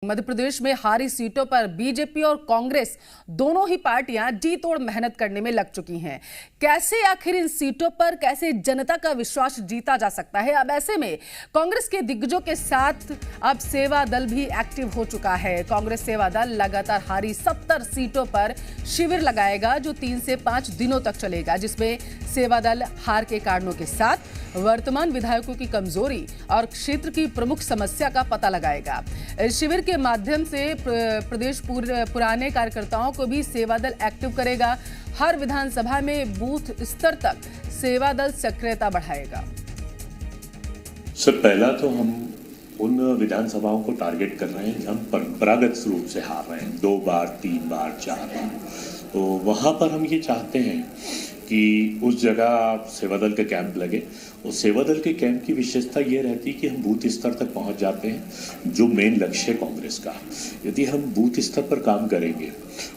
मध्य प्रदेश में हारी सीटों पर बीजेपी और कांग्रेस दोनों ही पार्टियां जी तोड़ मेहनत करने में लग चुकी हैं। कैसे आखिर इन सीटों पर कैसे जनता का विश्वास जीता जा सकता है? अब ऐसे में कांग्रेस के दिग्गजों के साथ अब सेवा दल भी एक्टिव हो चुका है। कांग्रेस सेवा दल लगातार हारी 70 सीटों पर शिविर लगाएगा जो 3 से 5 दिनों तक चलेगा, जिसमें सेवा दल हार के कारणों के साथ वर्तमान विधायकों की कमजोरी और क्षेत्र की प्रमुख समस्या का पता लगाएगा। इस शिविर के माध्यम से प्रदेश पुराने कार्यकर्ताओं को भी सेवा दल एक्टिव करेगा। हर विधानसभा में बूथ स्तर तक सेवा दल सक्रियता बढ़ाएगा। सर, पहला तो हम उन विधानसभाओं को टारगेट कर रहे हैं हम परंपरागत रूप से हार रहे हैं, 2 बार 3 बार 4 बार। तो वहां पर हम ये चाहते हैं कि उस जगह सेवा दल का कैंप लगे। और सेवा दल के कैंप की विशेषता ये रहती है कि हम बूथ स्तर तक पहुंच जाते हैं, जो मेन लक्ष्य है कांग्रेस का। यदि हम बूथ स्तर पर काम करेंगे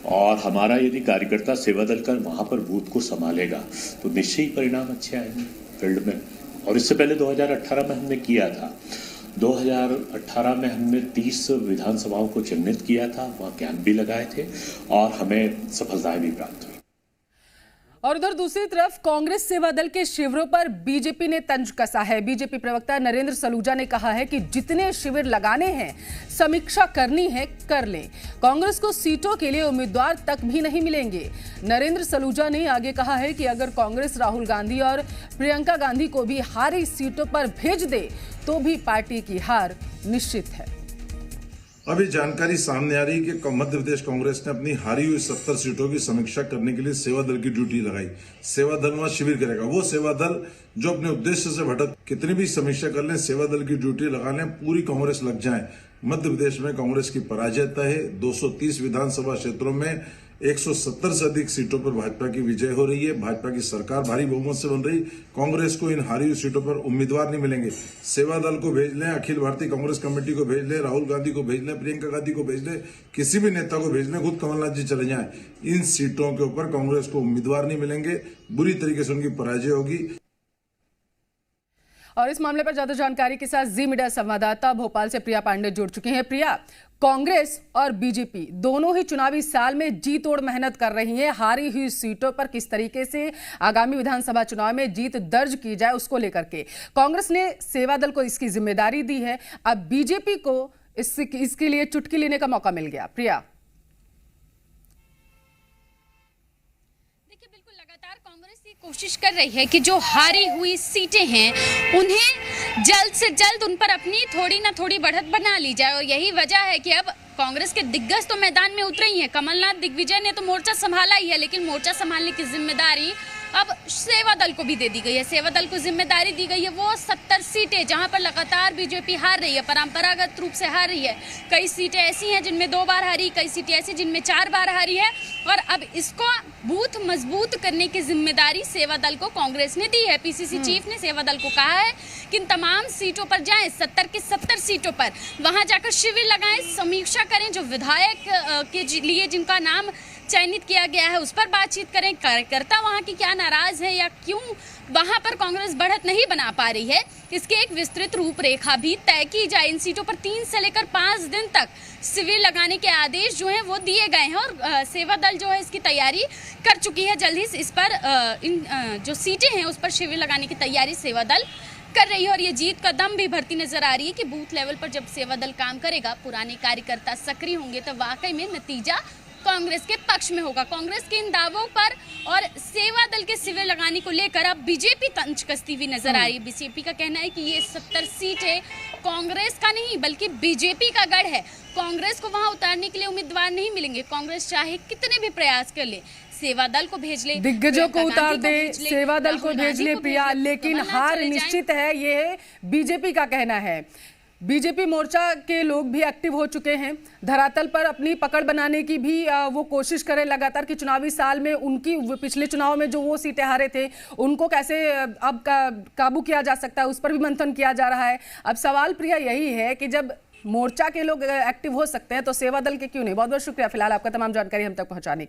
और हमारा यदि कार्यकर्ता सेवा दल का वहां पर बूथ को संभालेगा तो निश्चय ही परिणाम अच्छे आएंगे फील्ड में। और इससे पहले 2018 में हमने किया था। 2018 में हमने 30 विधानसभाओं को चिन्हित किया था, वहाँ कैंप भी लगाए थे और हमें सफलताएं भी प्राप्त हुई। और उधर दूसरी तरफ कांग्रेस सेवा दल के शिविरों पर बीजेपी ने तंज कसा है। बीजेपी प्रवक्ता नरेंद्र सलूजा ने कहा है कि जितने शिविर लगाने हैं, समीक्षा करनी है, कर लें। कांग्रेस को सीटों के लिए उम्मीदवार तक भी नहीं मिलेंगे। नरेंद्र सलूजा ने आगे कहा है कि अगर कांग्रेस राहुल गांधी और प्रियंका गांधी को भी हारी सीटों पर भेज दे तो भी पार्टी की हार निश्चित है। अभी जानकारी सामने आ रही है कि मध्य प्रदेश कांग्रेस ने अपनी हारी हुई 70 सीटों की समीक्षा करने के लिए सेवा दल की ड्यूटी लगाई। सेवा दल वहां शिविर करेगा। वो सेवा दल जो अपने उद्देश्य से भटक कितनी भी समीक्षा कर लें, सेवा दल की ड्यूटी लगा लें, पूरी कांग्रेस लग जाए। मध्य प्रदेश में कांग्रेस की पराजयता है। 230 विधानसभा क्षेत्रों में 170 से अधिक सीटों पर भाजपा की विजय हो रही है। भाजपा की सरकार भारी बहुमत से बन रही। कांग्रेस को इन हारी हुई सीटों पर उम्मीदवार नहीं मिलेंगे। सेवा दल को भेज लें, अखिल भारतीय कांग्रेस कमेटी को भेज लें, राहुल गांधी को भेज लें, प्रियंका गांधी को भेज लें, किसी भी नेता को भेज लें, खुद कमलनाथ जी चले जाएं। इन सीटों के ऊपर कांग्रेस को उम्मीदवार नहीं मिलेंगे। बुरी तरीके से उनकी पराजय होगी। और इस मामले पर ज्यादा जानकारी के साथ जी मीडिया संवाददाता भोपाल से प्रिया पांडे जुड़ चुके हैं। प्रिया, कांग्रेस और बीजेपी दोनों ही चुनावी साल में जी तोड़ मेहनत कर रही हैं। हारी हुई सीटों पर किस तरीके से आगामी विधानसभा चुनाव में जीत दर्ज की जाए उसको लेकर के कांग्रेस ने सेवा दल को इसकी जिम्मेदारी दी है। अब बीजेपी को इसके लिए चुटकी लेने का मौका मिल गया। प्रिया, लगातार कांग्रेस ये कोशिश कर रही है कि जो हारी हुई सीटें हैं उन्हें जल्द से जल्द उन पर अपनी थोड़ी ना थोड़ी बढ़त बना ली जाए। और यही वजह है कि अब कांग्रेस के दिग्गज तो मैदान में उतरे ही हैं। कमलनाथ दिग्विजय ने तो मोर्चा संभाला ही है, लेकिन मोर्चा संभालने की जिम्मेदारी अब सेवा दल को भी दे दी गई है। सेवा दल को जिम्मेदारी दी गई है वो 70 सीटें जहां पर लगातार बीजेपी हार रही है, परंपरागत रूप से हार रही है। कई सीटें ऐसी हैं जिनमें 2 बार हारी, कई सीटें ऐसी जिनमें 4 बार हारी है। और अब इसको बूथ मजबूत करने की जिम्मेदारी सेवा दल को कांग्रेस ने दी है। पीसीसी चीफ ने सेवा दल को कहा है कि इन तमाम सीटों पर जाएं, 70 की 70 सीटों पर वहां जाकर शिविर लगाएं, समीक्षा करें, जो विधायक के लिए जिनका नाम चयनित किया गया है उस पर बातचीत करें, कार्यकर्ता वहां की क्या नाराज है या क्यों वहां पर कांग्रेस बढ़त नहीं बना पा रही है, इसकी एक विस्तृत रूपरेखा भी तय की जाए। इन सीटों पर 3 से लेकर 5 दिन तक शिविर लगाने के आदेश जो हैं वो दिए गए हैं और सेवा दल जो है इसकी तैयारी कर चुकी है। जल्द ही इस पर इन जो सीटें हैं उस पर शिविर लगाने की तैयारी सेवा दल कर रही है। और ये जीत का दम भी भरती नजर आ रही है कि बूथ लेवल पर जब सेवा दल काम करेगा, पुराने कार्यकर्ता सक्रिय होंगे, तो वाकई में नतीजा कांग्रेस के पक्ष में होगा। कांग्रेस के इन दावों पर और सेवा दल के शिविर लगाने को लेकर अब बीजेपी तंज कसती हुई नजर आ रही है। बीजेपी का कहना है कि ये 70 सीटें कांग्रेस का नहीं बल्कि बीजेपी का गढ़ है। कांग्रेस को वहां उतारने के लिए उम्मीदवार नहीं मिलेंगे। कांग्रेस चाहे कितने भी प्रयास कर ले, सेवा दल को भेज ले, दिग्गजों को उतार दे, सेवा दल को भेज ले प्रिया, लेकिन हार निश्चित है, ये बीजेपी का कहना है। बीजेपी मोर्चा के लोग भी एक्टिव हो चुके हैं। धरातल पर अपनी पकड़ बनाने की भी वो कोशिश करें लगातार कि चुनावी साल में उनकी पिछले चुनाव में जो वो सीटें हारे थे उनको कैसे अब काबू किया जा सकता है, उस पर भी मंथन किया जा रहा है। अब सवाल प्रिया यही है कि जब मोर्चा के लोग एक्टिव हो सकते हैं तो सेवा दल के क्यों नहीं? बहुत बहुत शुक्रिया फिलहाल आपका तमाम जानकारी हम तक पहुंचाने की।